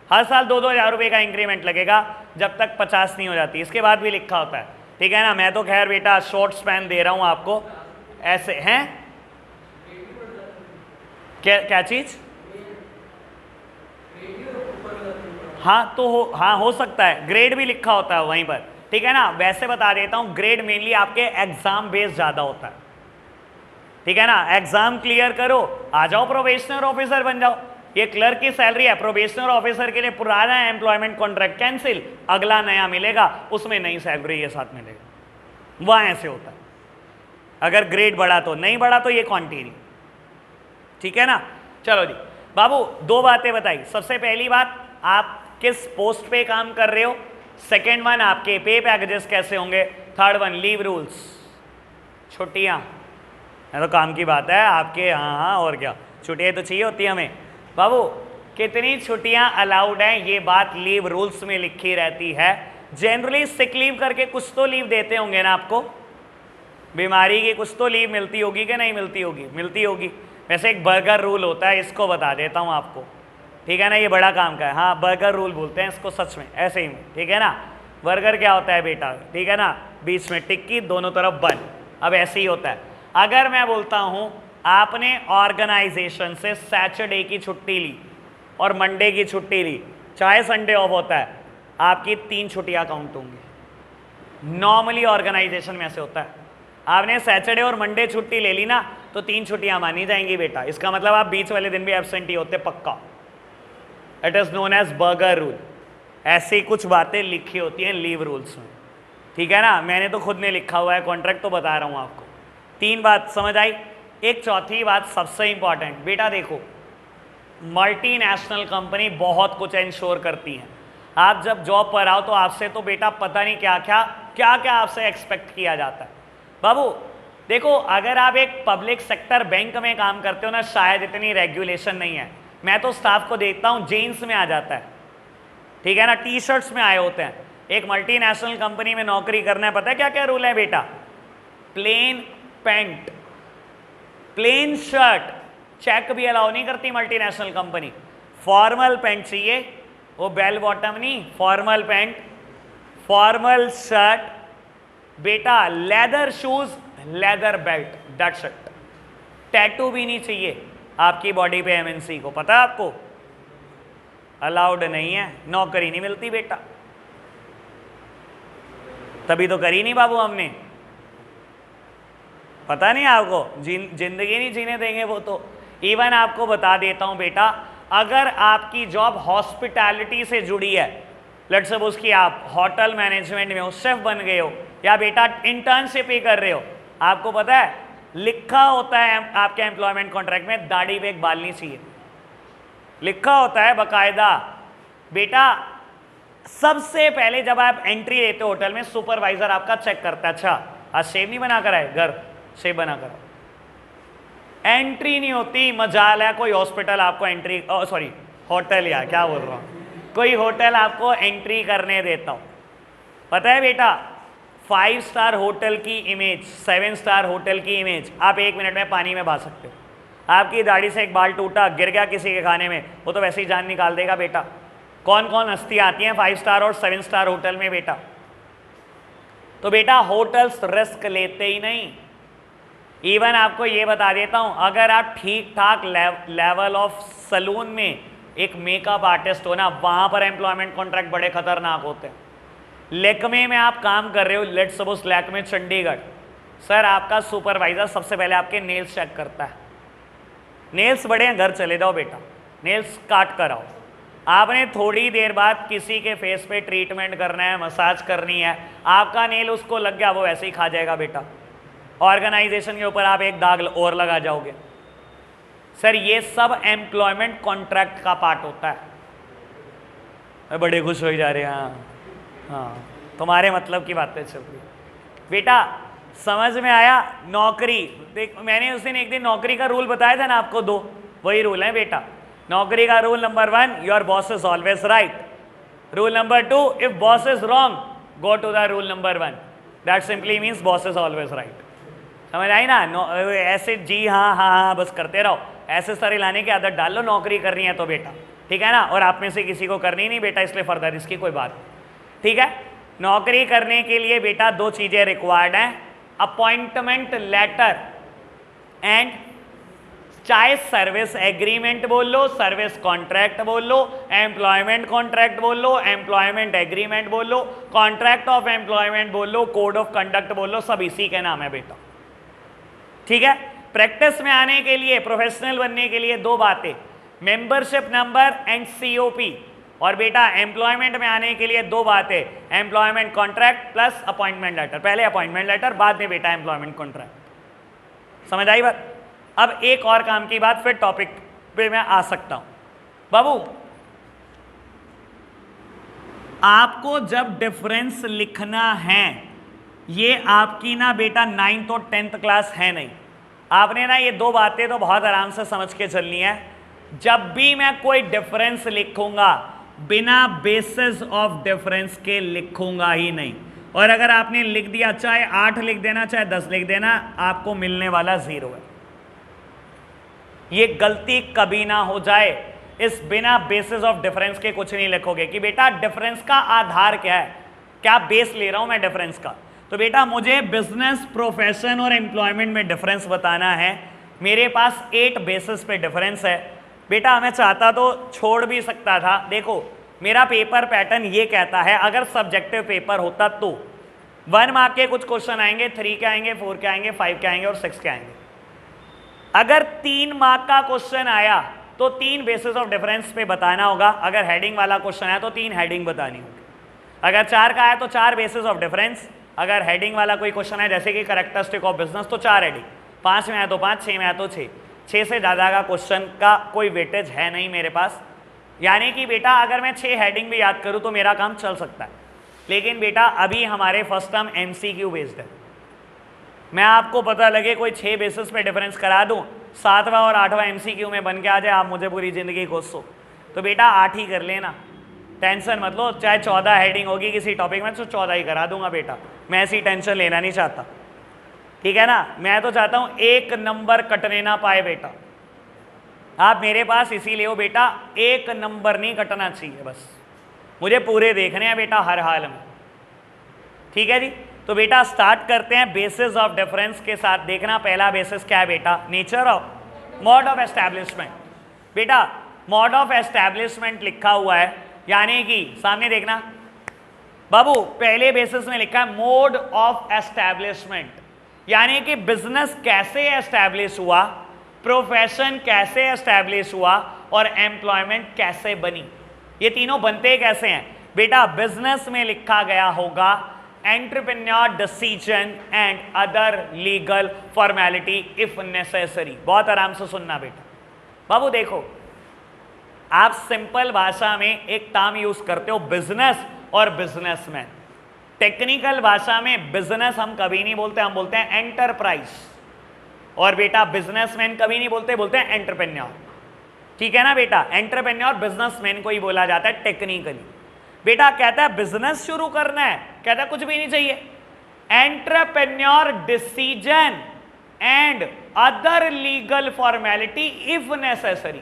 हर साल 2-2 हज़ार रुपये का इंक्रीमेंट लगेगा जब तक 50 नहीं हो जाती। इसके बाद भी लिखा होता है ठीक है ना। मैं तो खैर बेटा शॉर्ट स्पैन दे रहा हूं आपको, ऐसे हैं क्या चीज। हाँ तो हो सकता है, ग्रेड भी लिखा होता है वहीं पर, ठीक है ना। वैसे बता देता हूं, ग्रेड मेनली आपके एग्जाम बेस्ड ज्यादा होता है, ठीक है ना। एग्जाम क्लियर करो, आ जाओ प्रोबेशनर ऑफिसर बन जाओ। ये क्लर्क की सैलरी है, प्रोबेशनर ऑफिसर के लिए पुराना एम्प्लॉयमेंट कॉन्ट्रैक्ट कैंसिल, अगला नया मिलेगा, उसमें नई सैलरी ये साथ मिलेगा। वहां ऐसे होता है, अगर ग्रेड बढ़ा तो, नहीं बढ़ा तो ये कॉन्टिन्यू, ठीक है ना। चलो जी बाबू, दो बातें बताई। सबसे पहली बात, आप किस पोस्ट पे काम कर रहे हो। सेकेंड वन, आपके पे पैकेजेस कैसे होंगे। थर्ड वन, लीव रूल्स, छुट्टियां, तो काम की बात है आपके। हाँ, और क्या, छुट्टियां तो चाहिए होती है हमें। बाबू कितनी छुट्टियां अलाउड हैं, ये बात लीव रूल्स में लिखी रहती है। जनरली सिक लीव करके कुछ तो लीव देते होंगे ना आपको, बीमारी की कुछ तो लीव मिलती होगी कि नहीं मिलती होगी, मिलती होगी। वैसे एक बर्गर रूल होता है, इसको बता देता हूँ आपको, ठीक है ना। ये बड़ा काम का है, हाँ बर्गर रूल बोलते हैं इसको, सच में ऐसे ही में, ठीक है ना। बर्गर क्या होता है बेटा, ठीक है ना, बीच में टिक्की, दोनों तरफ बन। अब ऐसे ही होता है, अगर मैं बोलता हूँ आपने ऑर्गेनाइजेशन से सैटरडे की छुट्टी ली और मंडे की छुट्टी ली, चाहे संडे ऑफ होता है, आपकी 3 छुट्टियाँ काउंट होंगी। नॉर्मली ऑर्गेनाइजेशन में ऐसे होता है, आपने सैटरडे और मंडे छुट्टी ले ली ना तो 3 छुट्टियाँ मानी जाएंगी बेटा। इसका मतलब आप बीच वाले दिन भी एब्सेंट ही होते पक्का। It is known as burger rule. ऐसी कुछ बातें लिखी होती हैं लीव रूल्स में, ठीक है ना। मैंने तो खुद ने लिखा हुआ है, कॉन्ट्रैक्ट तो बता रहा हूँ आपको। 3 बात समझ आई। एक चौथी बात सबसे इंपॉर्टेंट, बेटा देखो मल्टीनेशनल कंपनी बहुत कुछ इंश्योर करती हैं। आप जब जॉब पर आओ तो आपसे तो बेटा पता नहीं क्या क्या आपसे एक्सपेक्ट किया जाता है। बाबू देखो, अगर आप एक पब्लिक सेक्टर बैंक में काम करते हो ना, शायद इतनी रेगुलेशन नहीं है। मैं तो स्टाफ को देखता हूँ जीन्स में आ जाता है, ठीक है ना, टी शर्ट्स में आए होते हैं। एक मल्टीनेशनल कंपनी में नौकरी करना है, पता है क्या क्या रूल है बेटा। Plain pant, plain shirt, check भी अलाउ नहीं करती मल्टीनेशनल कंपनी। फॉर्मल पैंट चाहिए, वो बेल बॉटम नहीं, फॉर्मल पैंट, फॉर्मल शर्ट बेटा, leather shoes, leather belt, that's it. Tattoo भी नहीं चाहिए आपकी बॉडी पे, एमएनसी को पता है आपको अलाउड नहीं है, नौकरी नहीं मिलती बेटा। तभी तो करी नहीं बाबू हमने, पता नहीं आपको, जिंदगी नहीं जीने देंगे वो तो। इवन आपको बता देता हूं बेटा, अगर आपकी जॉब हॉस्पिटैलिटी से जुड़ी है, लेट्स सपोज कि आप होटल मैनेजमेंट में हो, शेफ बन गए हो, या बेटा इंटर्नशिप ही कर रहे हो, आपको पता है लिखा होता है आपके एम्प्लॉयमेंट कॉन्ट्रैक्ट में दाढ़ी पे एक बाल नहीं चाहिए, लिखा होता है बकायदा बेटा। सबसे पहले जब आप एंट्री लेते हो होटल में, सुपरवाइजर आपका चेक करता है, अच्छा आज शेव नहीं बना कर आए, घर शेव बना कर आओ। एंट्री नहीं होती, मजाल है कोई हॉस्पिटल आपको एंट्री, सॉरी होटल, या क्या बोल रहा हूँ, कोई होटल आपको एंट्री करने देता हूँ। पता है बेटा 5 स्टार होटल की इमेज, 7 स्टार होटल की इमेज आप 1 मिनट में पानी में बहा सकते हो। आपकी दाढ़ी से एक बाल टूटा, गिर गया किसी के खाने में, वो तो वैसे ही जान निकाल देगा बेटा। कौन कौन हस्तियां आती हैं 5 स्टार और 7 स्टार होटल में बेटा। तो बेटा होटल्स रिस्क लेते ही नहीं। इवन आपको ये बता देता हूं, अगर आप ठीक ठाक लेवल ऑफ सलून में एक मेकअप आर्टिस्ट हो ना, वहां पर एम्प्लॉयमेंट कॉन्ट्रैक्ट बड़े खतरनाक होते हैं। लेकमे में आप काम कर रहे हो, let's suppose Lakme Chandigarh, sir आपका सुपरवाइजर सबसे पहले आपके नेल्स चेक करता है। नेल्स बड़े हैं, घर चले जाओ बेटा, नेल्स काट कर आओ। आपने थोड़ी देर बाद किसी के फेस पे ट्रीटमेंट करना है, मसाज करनी है, आपका नेल उसको लग गया, वो वैसे ही खा जाएगा बेटा। ऑर्गेनाइजेशन के ऊपर आप एक दाग और लगा जाओगे। सर ये सब एम्प्लॉयमेंट कॉन्ट्रैक्ट का पार्ट होता है। बड़े खुश हो जा रहे हैं, हाँ तुम्हारे मतलब की बातें चल रही बेटा, समझ में आया। नौकरी देख, मैंने उस दिन एक दिन नौकरी का रूल बताया था ना आपको, 2 वही रूल है बेटा। नौकरी का rule number 1, your boss is always right. Rule number 2, if boss is wrong go to the rule number 1, that simply means boss is always right. समझ आई ना। ऐसे जी हाँ हाँ हाँ बस करते रहो, ऐसे सारे लाने की आदत डाल लो, नौकरी करनी है तो बेटा, ठीक है ना। और आप में से किसी को करनी नहीं बेटा, इसलिए फर्दर इसकी कोई बात, ठीक है। नौकरी करने के लिए बेटा दो चीजें रिक्वायर्ड हैं, अपॉइंटमेंट लेटर एंड चाहे सर्विस एग्रीमेंट बोल लो, सर्विस कॉन्ट्रैक्ट बोल लो, एम्प्लॉयमेंट कॉन्ट्रैक्ट बोल लो, एम्प्लॉयमेंट एग्रीमेंट बोल लो, कॉन्ट्रैक्ट ऑफ एम्प्लॉयमेंट बोल लो, कोड ऑफ कंडक्ट बोल लो, सब इसी के नाम है बेटा। ठीक है, प्रैक्टिस में आने के लिए, प्रोफेशनल बनने के लिए दो बातें, मेंबरशिप नंबर एंड सीओपी, और बेटा एम्प्लॉयमेंट में आने के लिए दो बातें, employment contract plus appointment letter. पहले अपॉइंटमेंट लेटर, बाद में बेटा एम्प्लॉयमेंट कॉन्ट्रैक्ट। समझ आई बात? अब एक और काम की बात, फिर टॉपिक पे मैं आ सकता हूं। बाबू, आपको जब डिफरेंस लिखना है, ये आपकी ना बेटा 9th और 10th क्लास है नहीं, आपने ना ये दो बातें तो बहुत आराम से समझ के चलनी है। जब भी मैं कोई डिफरेंस लिखूंगा, बिना बेसिस ऑफ डिफरेंस के लिखूंगा ही नहीं, और अगर आपने लिख दिया, चाहे 8 लिख देना चाहे 10 लिख देना, आपको मिलने वाला 0 है। ये गलती कभी ना हो जाए, इस बिना बेसिस ऑफ डिफरेंस के कुछ नहीं लिखोगे कि बेटा डिफरेंस का आधार क्या है, क्या बेस ले रहा हूं मैं डिफरेंस का। तो बेटा मुझे बिजनेस, प्रोफेशन और एम्प्लॉयमेंट में डिफरेंस बताना है, मेरे पास 8 बेसिस पे डिफरेंस है। बेटा मैं चाहता तो छोड़ भी सकता था। देखो मेरा पेपर पैटर्न ये कहता है, अगर सब्जेक्टिव पेपर होता तो 1 मार्क के कुछ क्वेश्चन आएंगे, 3 के आएंगे, 4 के आएंगे, 5 के आएंगे और 6 के आएंगे। अगर 3 मार्क का क्वेश्चन आया तो 3 बेसिस ऑफ डिफरेंस पे बताना होगा, अगर हेडिंग वाला क्वेश्चन आया तो 3 हेडिंग बतानी होगी, अगर 4 का आया तो 4 बेसिस ऑफ डिफरेंस, अगर हेडिंग वाला कोई क्वेश्चन है जैसे कि कैरेक्टरिस्टिक ऑफ बिजनेस तो 4 हेडिंग, 5 में आया तो 5, 6 में आया तो 6, 6 से ज़्यादा का क्वेश्चन का कोई वेटेज है नहीं मेरे पास। यानी कि बेटा अगर मैं 6 हेडिंग भी याद करूँ तो मेरा काम चल सकता है। लेकिन बेटा अभी हमारे फर्स्ट टर्म MCQ बेस्ड है, मैं आपको पता लगे कोई 6 बेसिस पे डिफरेंस करा दूं, 7वां और 8वां MCQ में बन के आ जाए, आप मुझे पूरी ज़िंदगी कोसो, तो बेटा 8 ही कर लेना, टेंशन मत लो। चाहे 14 हेडिंग होगी किसी टॉपिक में तो 14 ही करा दूंगा बेटा, मैं ऐसी टेंशन लेना नहीं चाहता, ठीक है ना। मैं तो चाहता हूं 1 नंबर कटने ना पाए बेटा, आप मेरे पास इसीलिए हो बेटा, 1 नंबर नहीं कटना चाहिए, बस मुझे पूरे देखने हैं बेटा हर हाल में, ठीक है जी। तो बेटा स्टार्ट करते हैं बेसिस ऑफ डिफरेंस के साथ। देखना पहला बेसिस क्या है बेटा, nature of mode of establishment. बेटा मोड ऑफ एस्टैब्लिशमेंट लिखा हुआ है, यानी कि सामने देखना बाबू, पहले बेसिस में लिखा है मोड ऑफ एस्टैब्लिशमेंट, यानी कि बिजनेस कैसे एस्टैब्लिश हुआ, प्रोफेशन कैसे एस्टैब्लिश हुआ और एम्प्लॉयमेंट कैसे बनी। ये तीनों बनते कैसे हैं बेटा, बिजनेस में लिखा गया होगा entrepreneur decision and other legal formality if necessary. बहुत आराम से सुनना बेटा। बाबू देखो, आप सिंपल भाषा में एक टर्म यूज करते हो बिजनेस और बिजनेसमैन। टेक्निकल भाषा में बिजनेस हम कभी नहीं बोलते, हम बोलते हैं एंटरप्राइज, और बेटा बिजनेसमैन कभी नहीं बोलते, बोलते हैं एंटरप्रेन्योर, ठीक है ना बेटा। एंटरप्रेन्योर बिजनेसमैन को ही बोला जाता है टेक्निकली। बेटा कहता है बिजनेस शुरू करना है, कहता है कुछ भी नहीं चाहिए, entrepreneur decision and other legal formality if necessary.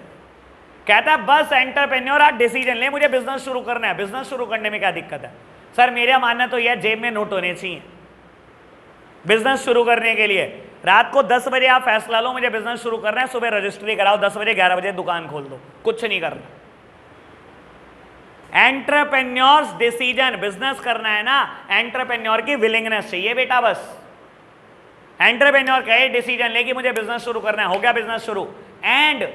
कहता है बस एंटरप्रेन्योर आप डिसीजन ले, मुझे बिजनेस शुरू करना है। बिजनेस शुरू करने में क्या दिक्कत है सर, मेरा मानना तो यह जेब में नोट होने चाहिए बिजनेस शुरू करने के लिए। रात को 10 बजे आप फैसला लो मुझे बिजनेस शुरू करना है, सुबह रजिस्ट्री कराओ, 10 बजे 11 बजे दुकान खोल दो, कुछ नहीं करना। एंटरप्रेन्योर्स डिसीजन, बिजनेस करना है ना, एंटरप्रेन्योर की विलिंगनेस चाहिए बेटा। बस एंटरप्रेन्योर कहे डिसीजन ले कि मुझे बिजनेस शुरू करना है, हो गया बिजनेस शुरू। And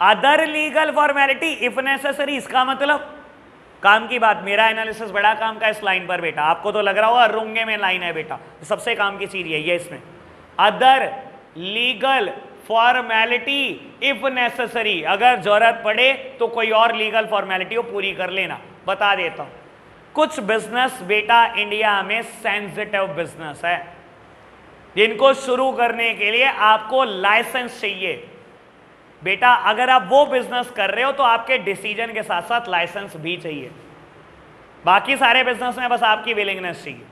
other legal formality if necessary, इसका मतलब काम की बात। मेरा एनालिसिस बड़ा काम का इस लाइन पर बेटा, आपको तो लग रहा होगा रुंगे में लाइन है बेटा, सबसे काम की चीज यही है इसमें, other legal formality if necessary, अगर जरूरत पड़े तो कोई और लीगल फॉर्मेलिटी को पूरी कर लेना। बता देता हूं, कुछ बिजनेस बेटा इंडिया में सेंसिटिव बिजनेस है, जिनको शुरू करने के लिए आपको लाइसेंस चाहिए बेटा। अगर आप वो बिजनेस कर रहे हो तो आपके डिसीजन के साथ साथ लाइसेंस भी चाहिए। बाकी सारे बिजनेस में बस आपकी विलिंगनेस चाहिए।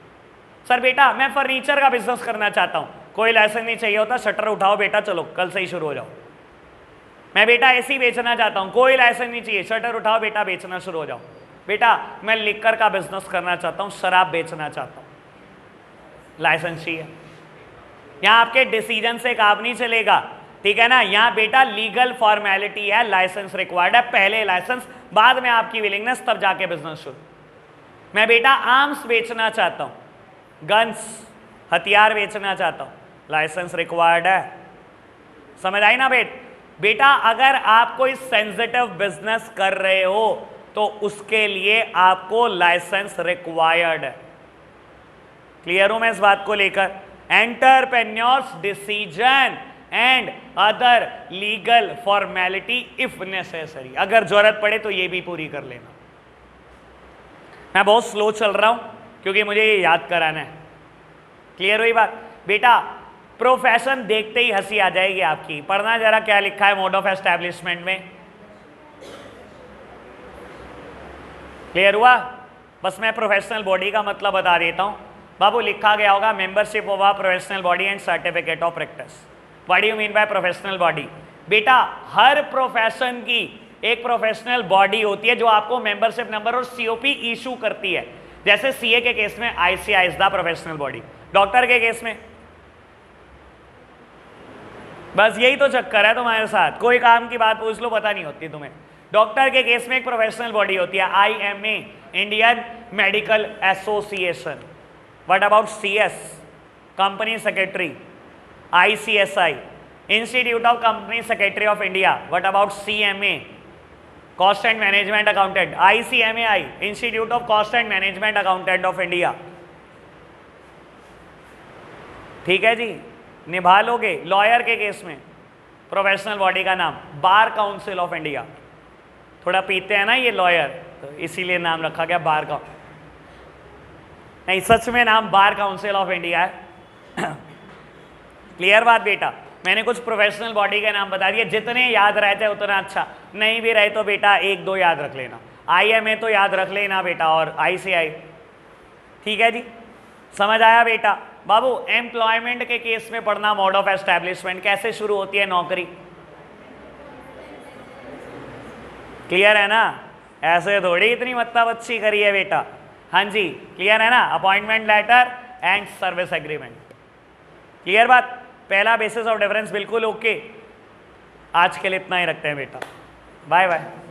सर बेटा मैं फर्नीचर का बिजनेस करना चाहता हूं, कोई लाइसेंस नहीं चाहिए होता, शटर उठाओ बेटा, चलो कल से ही शुरू हो जाओ। मैं बेटा एसी बेचना चाहता हूं, कोई लाइसेंस नहीं चाहिए, शटर उठाओ बेटा, बेचना शुरू हो जाओ। बेटा मैं लिकर का बिजनेस करना चाहता हूं, शराब बेचना चाहता हूं, लाइसेंस चाहिए। यहां आपके डिसीजन से काम नहीं चलेगा, ठीक है ना। यहां बेटा लीगल फॉर्मेलिटी है, लाइसेंस रिक्वायर्ड है, पहले लाइसेंस बाद में आपकी विलिंगनेस, तब जाके बिजनेस शुरू। मैं बेटा आर्म्स बेचना चाहता हूं, गन्स हथियार बेचना चाहता हूं, लाइसेंस रिक्वायर्ड है। समझ आई ना बेटा अगर आप कोई सेंसिटिव बिजनेस कर रहे हो तो उसके लिए आपको लाइसेंस रिक्वायर्ड है। क्लियर हूं मैं इस बात को लेकर। Entrepreneurs decision and other legal formality if necessary, अगर जरूरत पड़े तो ये भी पूरी कर लेना। मैं बहुत स्लो चल रहा हूं क्योंकि मुझे ये याद कराना है। क्लियर हुई बात बेटा। प्रोफेशन देखते ही हंसी आ जाएगी आपकी, पढ़ना जरा क्या लिखा है मोड ऑफ एस्टैब्लिशमेंट में। क्लियर हुआ। बस मैं प्रोफेशनल बॉडी का मतलब बता देता हूं बाबू। लिखा गया होगा membership of a professional body and certificate of practice. What do you mean by professional body? बेटा हर प्रोफेशन की एक प्रोफेशनल बॉडी होती है जो आपको मेंबरशिप नंबर और सीओपी इशू करती है। जैसे सीए के केस में ICI is the professional body, doctor के केस में बस यही तो चक्कर है तुम्हारे साथ, कोई काम की बात पूछ लो पता नहीं होती तुम्हें। डॉक्टर के केस में एक प्रोफेशनल बॉडी होती है IMA, Indian medical association. What about CS? Company secretary. ICSI, institute of company secretary of India. What about CMA? Cost and management accountant. ICMAI, institute of cost and management accountant of India. ठीक है जी, निभा लोगे। Lawyer के case में professional body का नाम bar council of India. थोड़ा पीते हैं ना ये लॉयर, तो इसीलिए नाम रखा गया बार का। नहीं, सच में नाम बार काउंसिल ऑफ इंडिया है। क्लियर बात बेटा। मैंने कुछ प्रोफेशनल बॉडी के नाम बता दिए, जितने याद रहते हैं उतना अच्छा, नहीं भी रहे तो बेटा एक दो याद रख लेना। आईएमए तो याद रख लेना बेटा, और आईसीआई। ठीक है जी, समझ आया बेटा। बाबू एम्प्लॉयमेंट के केस में पढ़ना मोड ऑफ एस्टैब्लिशमेंट, कैसे शुरू होती है नौकरी। क्लियर है ना? ऐसे थोड़ी इतनी मतलब अच्छी करी है बेटा। हाँ जी, क्लियर है ना? Appointment letter and service agreement. Clear बात। पहला बेसिस ऑफ डिफरेंस बिल्कुल ओके। आज के लिए इतना ही रखते हैं बेटा। Bye bye.